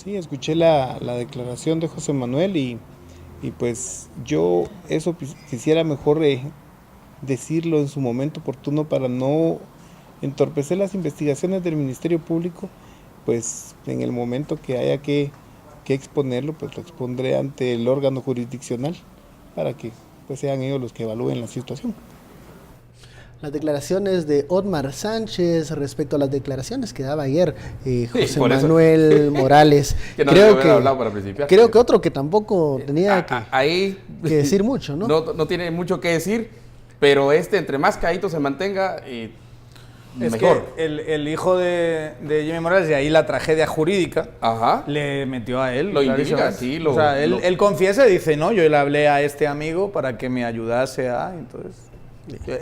Sí, escuché la declaración de José Manuel y pues yo eso quisiera mejor decirlo en su momento oportuno para no entorpecer las investigaciones del Ministerio Público, pues en el momento que haya que exponerlo, pues lo expondré ante el órgano jurisdiccional para que pues sean ellos los que evalúen la situación. Las declaraciones de Otmar Sánchez respecto a las declaraciones que daba ayer José Manuel Morales. Que no creo que hablado para principiar. Creo que otro que tampoco tenía ahí, que decir mucho, ¿no? No tiene mucho que decir, pero entre más caído se mantenga, es mejor. Que el hijo de Jimmy Morales, y ahí la tragedia jurídica, ajá, le metió a él. Lo indica, sí. O sea, él confiesa y dice, no, yo le hablé a este amigo para que me ayudase a... Entonces...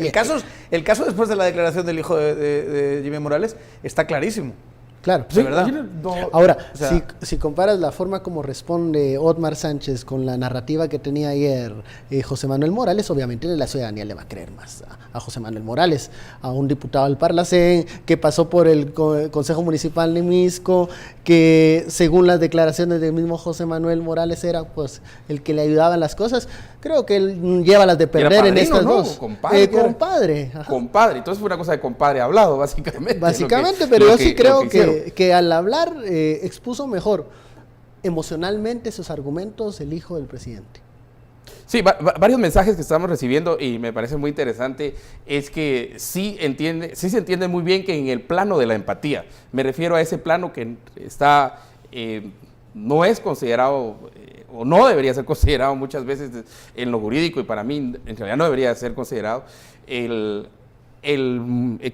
El caso después de la declaración del hijo de Jimmy Morales está clarísimo. Claro, de verdad. Ahora, o sea, si comparas la forma como responde Otmar Sánchez con la narrativa que tenía ayer José Manuel Morales, obviamente la ciudadanía le va a creer más a José Manuel Morales, a un diputado del Parlacén que pasó por el Consejo Municipal de Misco, que según las declaraciones del mismo José Manuel Morales era pues el que le ayudaba en las cosas. Creo que él lleva las de perder padrino, en estas ¿no? dos. Compadre. Compadre. Entonces fue una cosa de compadre hablado, básicamente. Básicamente, pero yo sí creo que al hablar expuso mejor emocionalmente sus argumentos el hijo del presidente. Sí, varios mensajes que estamos recibiendo y me parece muy interesante es que sí se entiende muy bien que en el plano de la empatía, me refiero a ese plano que está, no es considerado o no debería ser considerado muchas veces en lo jurídico y para mí en realidad no debería ser considerado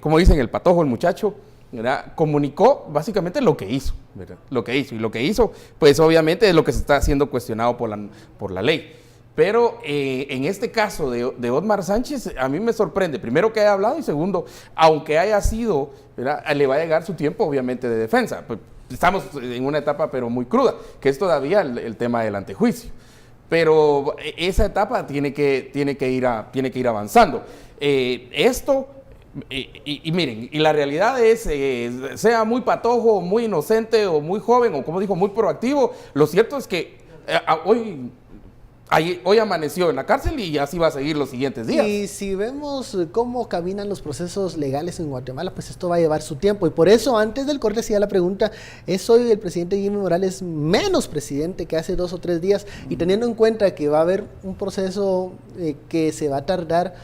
como dicen, el patojo, el muchacho, ¿verdad? Comunicó básicamente lo que hizo, ¿verdad? Lo que hizo, pues obviamente es lo que se está siendo cuestionado por la ley. Pero en este caso de Otmar Sánchez, a mí me sorprende, primero que haya hablado y segundo, aunque haya sido, ¿verdad? Le va a llegar su tiempo obviamente de defensa. Pues estamos en una etapa pero muy cruda, que es todavía el tema del antejuicio. Pero esa etapa tiene que ir avanzando. Miren, y la realidad es, sea muy patojo, muy inocente o muy joven o como dijo, muy proactivo, lo cierto es que hoy amaneció en la cárcel y así va a seguir los siguientes días. Y si vemos cómo caminan los procesos legales en Guatemala, pues esto va a llevar su tiempo. Y por eso, antes del corte, hacía la pregunta, ¿es hoy el presidente Jimmy Morales menos presidente que hace 2 o 3 días? Y teniendo en cuenta que va a haber un proceso que se va a tardar,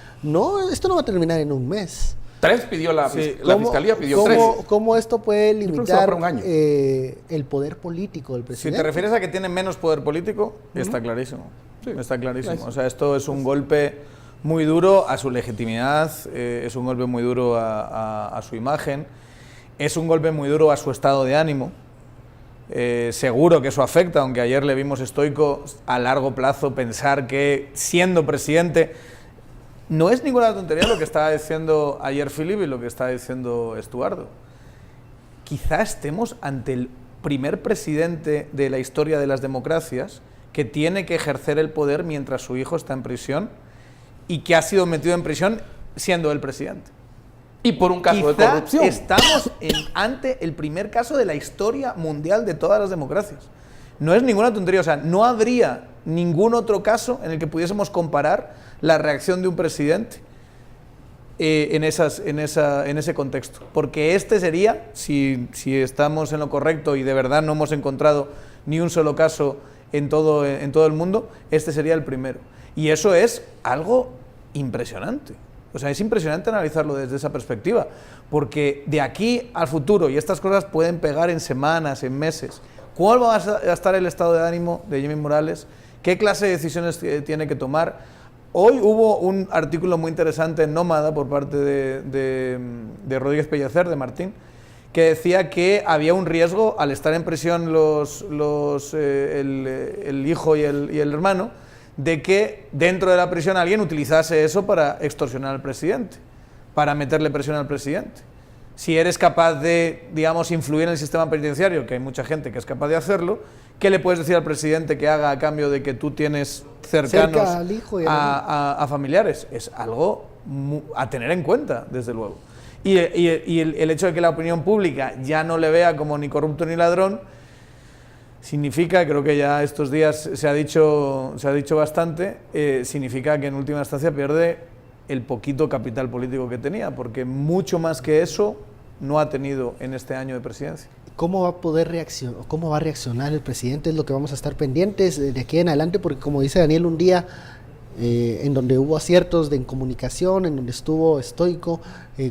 esto no va a terminar en un mes. 3 pidió la fiscalía, pidió 3. ¿Cómo esto puede limitar el poder político del presidente? Si te refieres a que tiene menos poder político, está clarísimo. Sí, está clarísimo. O sea, esto es un golpe muy duro a su legitimidad, es un golpe muy duro a su imagen, es un golpe muy duro a su estado de ánimo. Seguro que eso afecta, aunque ayer le vimos estoico a largo plazo pensar que siendo presidente... No es ninguna tontería lo que estaba diciendo ayer Philip y lo que está diciendo Estuardo. Quizá estemos ante el primer presidente de la historia de las democracias que tiene que ejercer el poder mientras su hijo está en prisión y que ha sido metido en prisión siendo el presidente. Y por un caso de corrupción. Estamos ante el primer caso de la historia mundial de todas las democracias. No es ninguna tontería, o sea, no habría ningún otro caso en el que pudiésemos comparar la reacción de un presidente en ese contexto. Porque este sería, si estamos en lo correcto y de verdad no hemos encontrado ni un solo caso en todo el mundo, este sería el primero. Y eso es algo impresionante. O sea, es impresionante analizarlo desde esa perspectiva, porque de aquí al futuro, y estas cosas pueden pegar en semanas, en meses, ¿cuál va a estar el estado de ánimo de Jimmy Morales? ¿Qué clase de decisiones tiene que tomar? Hoy hubo un artículo muy interesante en Nómada por parte de Rodríguez Pellecer, de Martín, que decía que había un riesgo al estar en prisión el hijo y el hermano, de que dentro de la prisión alguien utilizase eso para extorsionar al presidente, para meterle presión al presidente. Si eres capaz de, digamos, influir en el sistema penitenciario, que hay mucha gente que es capaz de hacerlo, ¿qué le puedes decir al presidente que haga a cambio de que tú tienes cercanos al hijo y a familiares? Es algo a tener en cuenta, desde luego. Y el hecho de que la opinión pública ya no le vea como ni corrupto ni ladrón, significa, creo que ya estos días se ha dicho bastante, significa que en última instancia pierde el poquito capital político que tenía, porque mucho más que eso no ha tenido en este año de presidencia. ¿Cómo va a poder cómo va a reaccionar el presidente? Es lo que vamos a estar pendientes de aquí en adelante, porque como dice Daniel, un día en donde hubo aciertos en comunicación, en donde estuvo estoico,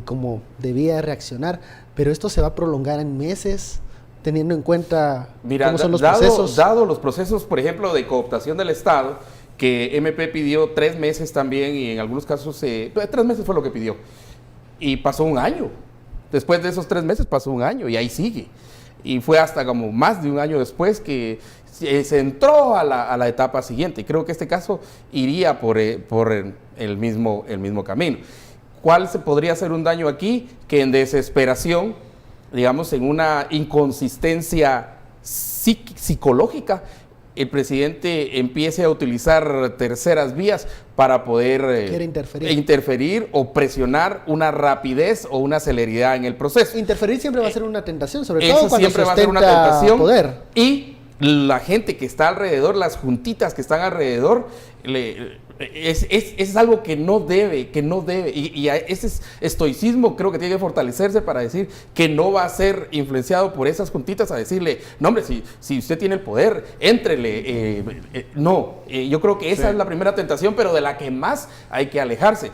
como debía reaccionar, pero esto se va a prolongar en meses, teniendo en cuenta cómo son los procesos. Dado los procesos, por ejemplo, de cooptación del Estado, que MP pidió 3 meses también, y en algunos casos 3 meses fue lo que pidió, y pasó un año. Después de esos 3 meses pasó un año y ahí sigue. Y fue hasta como más de un año después que se entró a la etapa siguiente. Y creo que este caso iría por el mismo camino. ¿Cuál se podría hacer un daño aquí? Que en desesperación, digamos, en una inconsistencia psicológica, el presidente empiece a utilizar terceras vías para poder interferir o presionar una rapidez o una celeridad en el proceso. Interferir siempre va a ser una tentación, sobre todo cuando siempre se va a ser una tentación. Poder. Y la gente que está alrededor, las juntitas que están alrededor, es algo que no debe, y ese estoicismo creo que tiene que fortalecerse para decir que no va a ser influenciado por esas juntitas a decirle, no hombre, si usted tiene el poder, éntrele. Yo creo que esa es la primera tentación, pero de la que más hay que alejarse.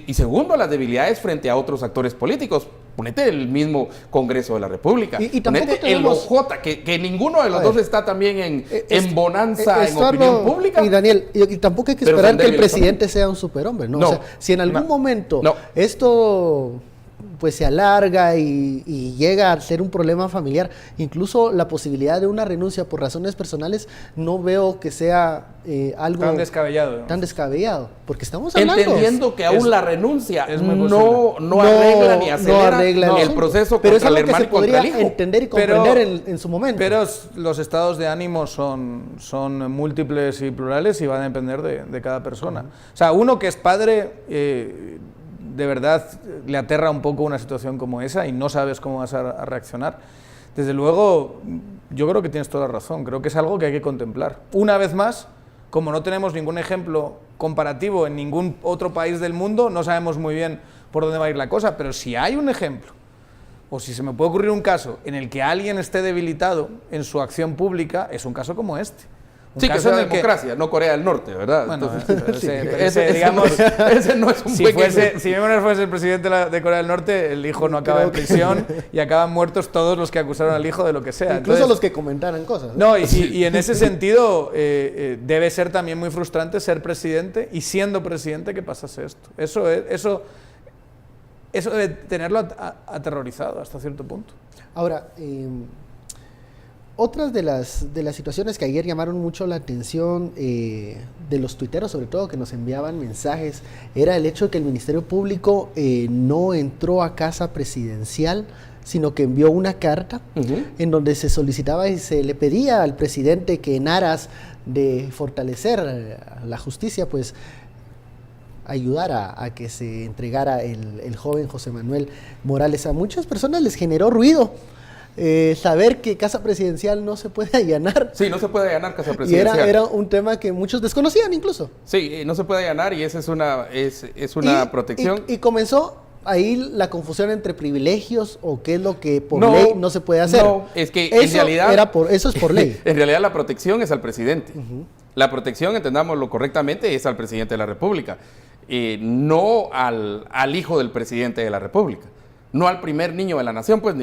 Y segundo, las debilidades frente a otros actores políticos. Ponete el mismo Congreso de la República, y tampoco ponete tenemos... el OJ, que ninguno de los dos está también en bonanza, en opinión pública. Y Daniel, y tampoco hay que esperar que el presidente sea un superhombre, ¿no? O sea, si en algún momento esto pues se alarga y llega a ser un problema familiar, incluso la posibilidad de una renuncia por razones personales, no veo que sea algo tan descabellado, ¿no? Tan descabellado, porque estamos hablando... Entendiendo que aún la renuncia no arregla ni acelera el proceso contra el hermano y contra el hijo. Entender y comprender en su momento. Pero los estados de ánimo son múltiples y plurales y van a depender de cada persona. O sea, uno que es padre... de verdad le aterra un poco una situación como esa y no sabes cómo vas a reaccionar. Desde luego, yo creo que tienes toda la razón, creo que es algo que hay que contemplar. Una vez más, como no tenemos ningún ejemplo comparativo en ningún otro país del mundo, no sabemos muy bien por dónde va a ir la cosa, pero si hay un ejemplo, o si se me puede ocurrir un caso en el que alguien esté debilitado en su acción pública, es un caso como este. Sí, que sea democracia, no Corea del Norte, ¿verdad? Bueno, entonces, digamos, ese no es un si Menem fuese el presidente de Corea del Norte, el hijo no acaba en prisión y acaban muertos todos los que acusaron al hijo de lo que sea. Incluso los que comentaran cosas. No, y en ese sentido debe ser también muy frustrante ser presidente y siendo presidente que pasase esto. Eso debe tenerlo aterrorizado hasta cierto punto. Ahora, otras de las situaciones que ayer llamaron mucho la atención de los tuiteros, sobre todo, que nos enviaban mensajes, era el hecho de que el Ministerio Público no entró a casa presidencial, sino que envió una carta en donde se solicitaba y se le pedía al presidente que en aras de fortalecer la justicia, pues ayudara a que se entregara el joven José Manuel Morales. A muchas personas les generó ruido saber que casa presidencial no se puede allanar. Sí, no se puede allanar casa presidencial. Y era un tema que muchos desconocían incluso. Sí, no se puede allanar y esa es una protección. Y comenzó ahí la confusión entre privilegios o qué es lo que por ley no se puede hacer. No, es que en realidad... eso es por ley. En realidad la protección es al presidente. La protección, entendámoslo correctamente, es al presidente de la República. No al hijo del presidente de la República. No al primer niño de la nación, pues,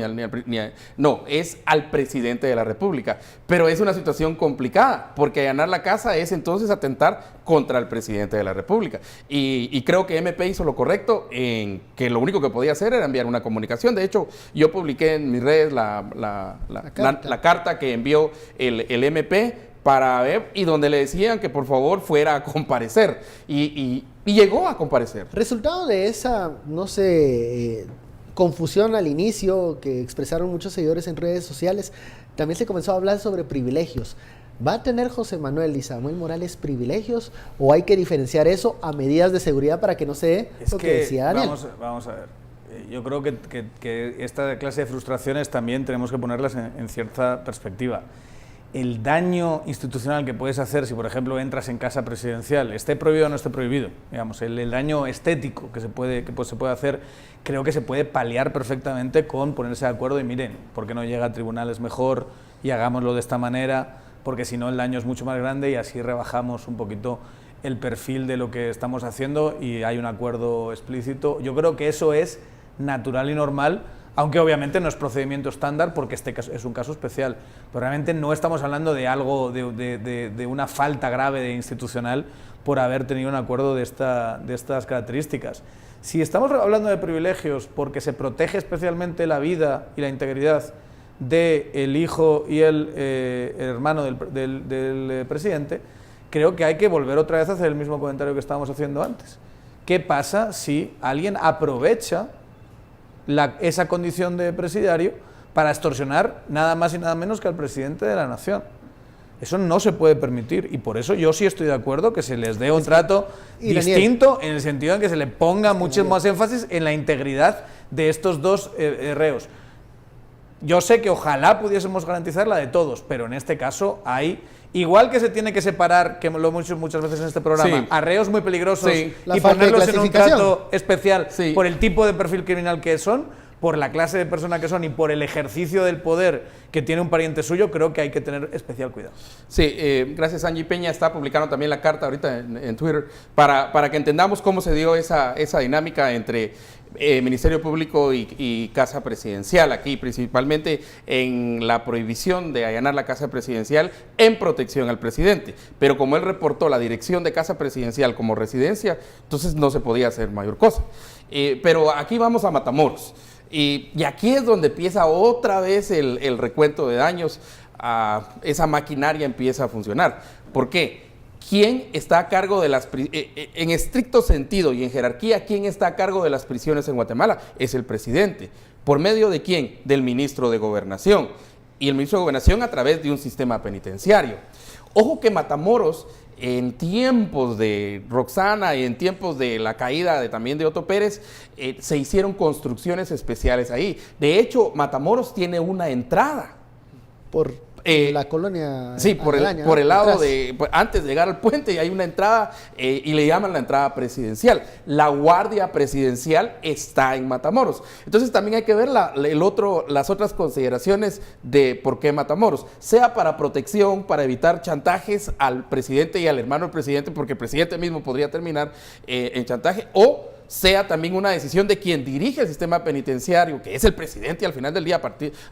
no, es al presidente de la República. Pero es una situación complicada, porque allanar la casa es entonces atentar contra el presidente de la República. Y creo que MP hizo lo correcto en que lo único que podía hacer era enviar una comunicación. De hecho, yo publiqué en mis redes la carta que envió el MP para ver, y donde le decían que por favor fuera a comparecer. Y llegó a comparecer. Resultado de esa, no sé... confusión al inicio que expresaron muchos seguidores en redes sociales, también se comenzó a hablar sobre privilegios. ¿Va a tener José Manuel y Samuel Morales privilegios o hay que diferenciar eso a medidas de seguridad para que no se dé lo que decía Daniel? Vamos a ver. Yo creo que esta clase de frustraciones también tenemos que ponerlas en cierta perspectiva. el daño institucional que puedes hacer si, por ejemplo, entras en casa presidencial, esté prohibido o no esté prohibido, digamos, el daño estético que se puede hacer, creo que se puede paliar perfectamente con ponerse de acuerdo y miren, ¿por qué no llega a tribunales mejor y hagámoslo de esta manera? Porque si no el daño es mucho más grande y así rebajamos un poquito el perfil de lo que estamos haciendo y hay un acuerdo explícito. Yo creo que eso es natural y normal, aunque obviamente no es procedimiento estándar porque este caso es un caso especial, pero realmente no estamos hablando de algo, de una falta grave de institucional por haber tenido un acuerdo de estas características. Si estamos hablando de privilegios porque se protege especialmente la vida y la integridad del hijo y el hermano del presidente, creo que hay que volver otra vez a hacer el mismo comentario que estábamos haciendo antes. ¿Qué pasa si alguien aprovecha esa condición de presidiario para extorsionar nada más y nada menos que al presidente de la nación? Eso no se puede permitir y por eso yo sí estoy de acuerdo que se les dé un trato distinto, en el sentido en que se le ponga mucho más énfasis en la integridad de estos dos reos. Yo sé que ojalá pudiésemos garantizar la de todos, pero en este caso hay... Igual que se tiene que separar, que lo hemos dicho muchas veces en este programa, sí, a reos muy peligrosos sí, y ponerlos en un trato especial por el tipo de perfil criminal que son, por la clase de persona que son y por el ejercicio del poder que tiene un pariente suyo, creo que hay que tener especial cuidado. Sí, gracias Angie Peña, está publicando también la carta ahorita en Twitter para que entendamos cómo se dio esa dinámica entre Ministerio Público y Casa Presidencial, aquí principalmente en la prohibición de allanar la Casa Presidencial en protección al presidente, pero como él reportó la dirección de Casa Presidencial como residencia, entonces no se podía hacer mayor cosa. Pero aquí vamos a Matamoros. Y aquí es donde empieza otra vez el recuento de daños, esa maquinaria empieza a funcionar. ¿Por qué? ¿Quién está a cargo de las en estricto sentido y en jerarquía, quién está a cargo de las prisiones en Guatemala? Es el presidente. ¿Por medio de quién? Del ministro de Gobernación. Y el ministro de Gobernación a través de un sistema penitenciario. Ojo que Matamoros, en tiempos de Roxana y en tiempos de la caída también de Otto Pérez, se hicieron construcciones especiales ahí. De hecho, Matamoros tiene una entrada. Por la colonia. Sí, por el lado antes de llegar al puente hay una entrada y le llaman la entrada presidencial. La guardia presidencial está en Matamoros. Entonces también hay que ver las otras consideraciones de por qué Matamoros. Sea para protección, para evitar chantajes al presidente y al hermano del presidente, porque el presidente mismo podría terminar en chantaje, o sea también una decisión de quien dirige el sistema penitenciario, que es el presidente al final del día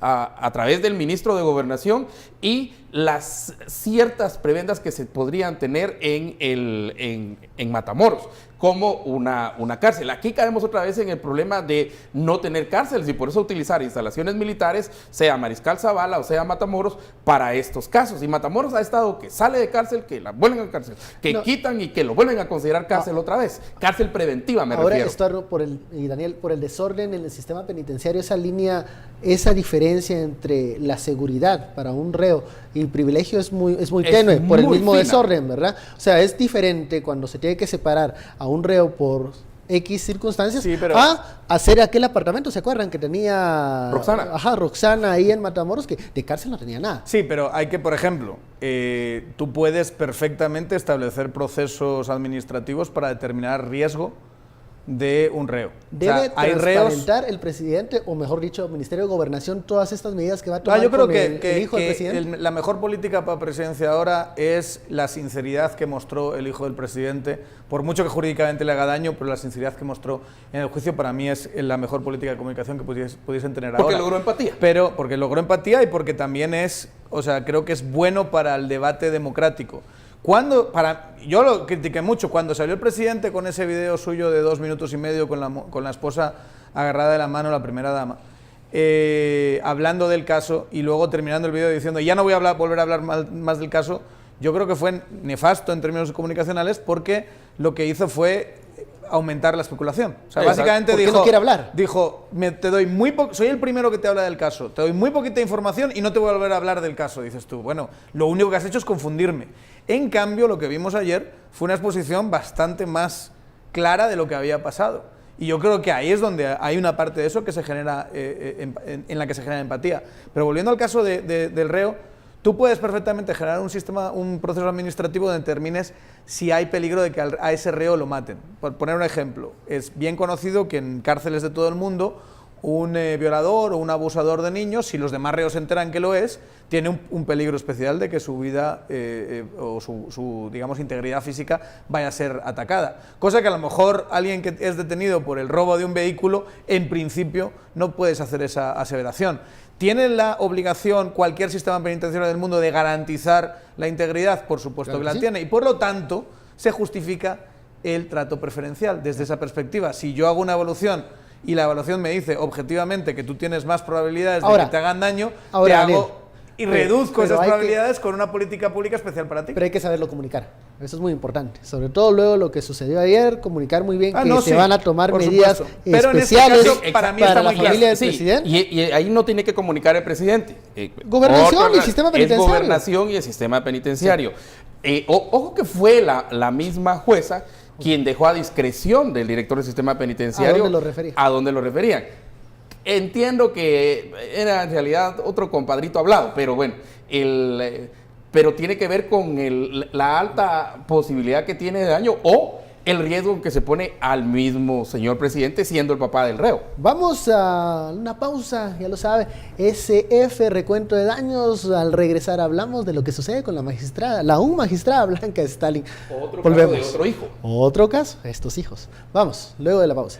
a través del ministro de Gobernación, y las ciertas prebendas que se podrían tener en Matamoros, como una cárcel. Aquí caemos otra vez en el problema de no tener cárceles y por eso utilizar instalaciones militares, sea Mariscal Zavala o sea Matamoros, para estos casos. Y Matamoros ha estado que sale de cárcel, que la vuelven a cárcel, que quitan y que lo vuelven a considerar cárcel otra vez. Cárcel preventiva, me refiero. Ahora, Daniel, por el desorden en el sistema penitenciario, esa línea, esa diferencia entre la seguridad para un reo y el privilegio es muy tenue, por el mismo desorden, ¿verdad? O sea, es diferente cuando se tiene que separar a un reo por X circunstancias, a hacer aquel apartamento, ¿se acuerdan? Que tenía Roxana ahí en Matamoros, que de cárcel no tenía nada. Sí, pero hay que, por ejemplo, tú puedes perfectamente establecer procesos administrativos para determinar riesgo de un reo. Debe transparentar el presidente, o mejor dicho, el Ministerio de Gobernación, todas estas medidas que va a tomar yo creo con el hijo del presidente. La mejor política para presidencia ahora es la sinceridad que mostró el hijo del presidente, por mucho que jurídicamente le haga daño, pero la sinceridad que mostró en el juicio para mí es la mejor política de comunicación que pudiesen tener ahora. Porque logró empatía. Pero porque logró empatía y porque también creo que es bueno para el debate democrático. Yo lo critiqué mucho cuando salió el presidente con ese video suyo de 2 minutos y medio con la esposa agarrada de la mano, la primera dama, hablando del caso y luego terminando el video diciendo ya no voy a volver a hablar más del caso. Yo creo que fue nefasto en términos comunicacionales porque lo que hizo fue aumentar la especulación. O sea, básicamente dijo, no quiere hablar. Dijo, soy el primero que te habla del caso, te doy muy poquita información y no te voy a volver a hablar del caso, dices tú. Bueno, lo único que has hecho es confundirme. En cambio, lo que vimos ayer fue una exposición bastante más clara de lo que había pasado. Y yo creo que ahí es donde hay una parte de eso que se genera, en la que se genera empatía. Pero volviendo al caso del reo, Tú puedes perfectamente generar un proceso administrativo donde determines si hay peligro de que a ese reo lo maten. Por poner un ejemplo, es bien conocido que en cárceles de todo el mundo un violador o un abusador de niños, si los demás reos se enteran que lo es, tiene un peligro especial de que su vida o su digamos, integridad física vaya a ser atacada. Cosa que a lo mejor alguien que es detenido por el robo de un vehículo, en principio no puedes hacer esa aseveración. ¿Tiene la obligación cualquier sistema penitenciario del mundo de garantizar la integridad? Por supuesto que la tiene, y por lo tanto se justifica el trato preferencial desde esa perspectiva. Si yo hago una evaluación y la evaluación me dice objetivamente que tú tienes más probabilidades de que te hagan daño, te hago y reduzco esas probabilidades con una política pública especial para ti. Pero hay que saberlo comunicar, eso es muy importante. Sobre todo luego lo que sucedió ayer, comunicar muy bien que se van a tomar medidas especiales en este caso, para mí está la muy familia del sí, presidente. Y ahí no tiene que comunicar el presidente. Gobernación y sistema penitenciario. Es gobernación y el sistema penitenciario. Sí. Ojo que fue la misma jueza quien dejó a discreción del director del sistema penitenciario. ¿A dónde lo refería? A dónde lo referían. Entiendo que era en realidad otro compadrito hablado, pero bueno, pero tiene que ver con la alta posibilidad que tiene de daño o el riesgo que se pone al mismo señor presidente siendo el papá del reo. Vamos a una pausa, ya lo sabe, SF, recuento de daños. Al regresar hablamos de lo que sucede con la magistrada, la aún magistrada Blanca Stalin. Otro Volvemos. caso de otro hijo. Otro caso, estos hijos. Vamos, luego de la pausa.